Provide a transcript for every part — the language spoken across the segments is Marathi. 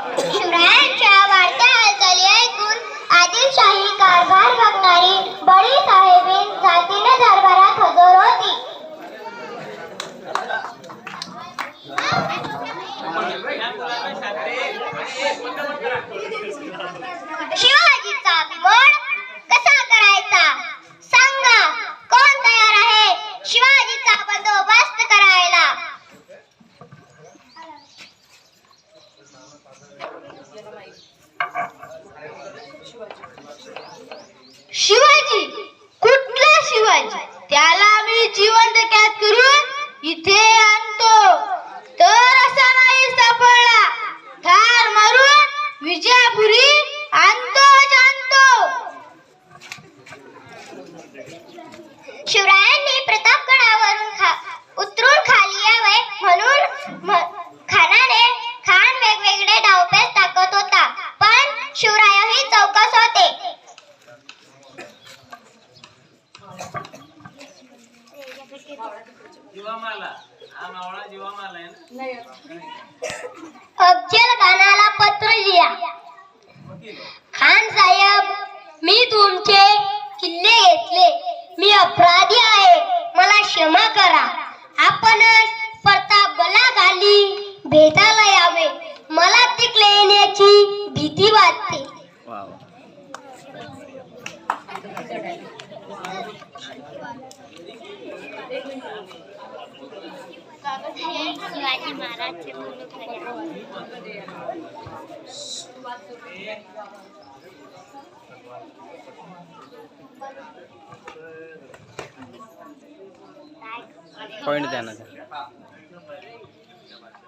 शिवरायांच्या वाढत्या हालचाली ऐकून आदिलशाही कारभार बघणारी बडी साहेबीन जातीने दरबारात हजर होती. शिवाजीचा अभिमान कसा करायचा सांगा, कोण तयार आहे शिवाजीचा बंदोबस्त करायला? शिवाजी? कुठला शिवाजी? त्याला मी जिवंत कैद करून इथे आणतो, तर असा नाही सापडला ठार मारून विजयपुरी आणतो जाणतो. शिवरायांनी प्रतापगडावरून उतरून खाली यावे म्हणून खान वेगवेगळे डावपेच टाकत होता, पण शिवरायही चौकस होते. अफजल खानाला पत्र लिहा. खान साहेब, मी तुमचे किल्ले घेतले, मी अपराधी आहे, मला क्षमा करा. आपणच प्रतापगडला खाली भेटायला यावे, मला तिकडे येण्याची भीती वाटते. शिवाजी महाराजचे पॉइंट देना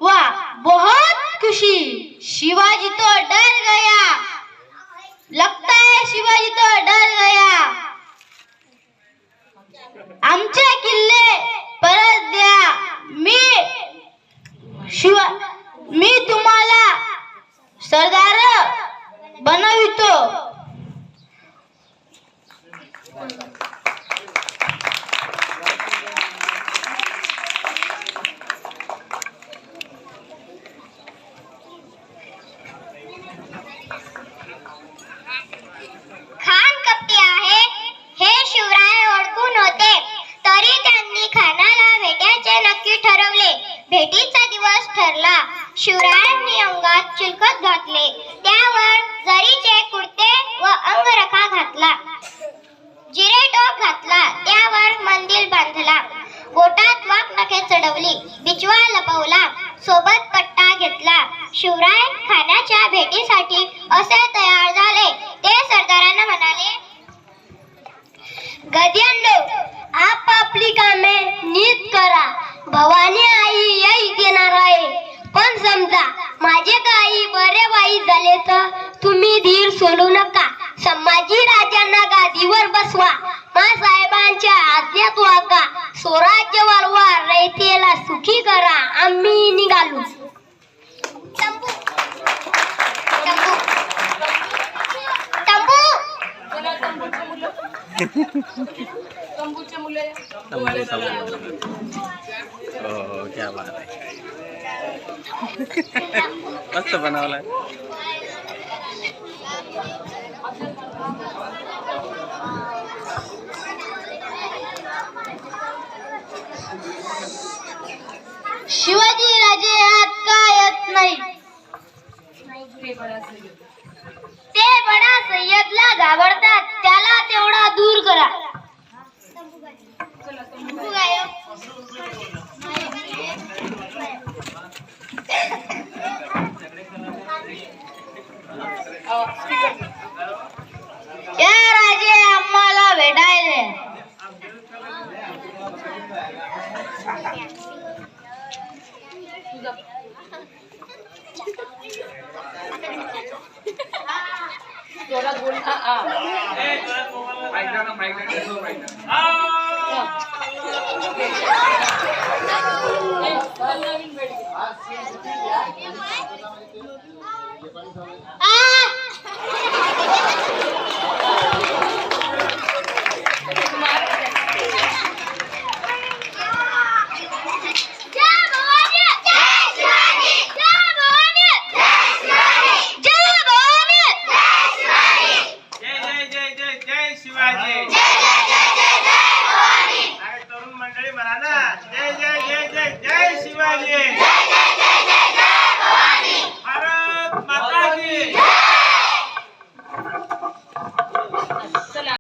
वाह, बहुत खुशी. शिवाजी तो डर गया, लगता है शिवाजी तो डर गया. आमचे किल्ले परत द्या, मी तुम्हाला सरदार बनवितो. खान कपटी आहे हे शिवराय ओळखून होते, तरी त्यांनी खानाला भेटायचे नक्की ठरवले. भेटीचा दिवस ठरला. शिवरायांनी अंगात चिलखत घातले, त्यावर जरीचे कुर्ते व अंगरखा घातला, जिरेटोप घातला, त्यावर मंदिर बांधला, बोटात वाघनखे चढवली, बिचवा लपवला, सोबत पट्टा घेतला. शिवराय खानाच्या भेटीसाठी असे तयार झाले. ते सरदारांना म्हणाले, गद्यांनो, आपापली कामे नीट करा, भवानी आई येई देणार आहे. पण समजा माझे काही बरे वाईट झाले तर तुम्ही धीर सोडू नका. संभाजी राजांना गादीवर बसवा, साहेबांच्या आज्ञात वागा, स्वराज्य वाढवा, रयतेला सुखी करा. आम्ही निघालो. ओह, क्या बात है. मस्त बनवलाय. शिवाजी राजे आत का येत नाही? ते बडा सय्यदला घाबरतात, त्याला तेवढा दूर करा. या राजे आम्हाला भेटायले. जोरात बोल. शिवाजी. अरे तरुण मंडळी म्हणा ना, जय जय जय जय जय शिवाजी.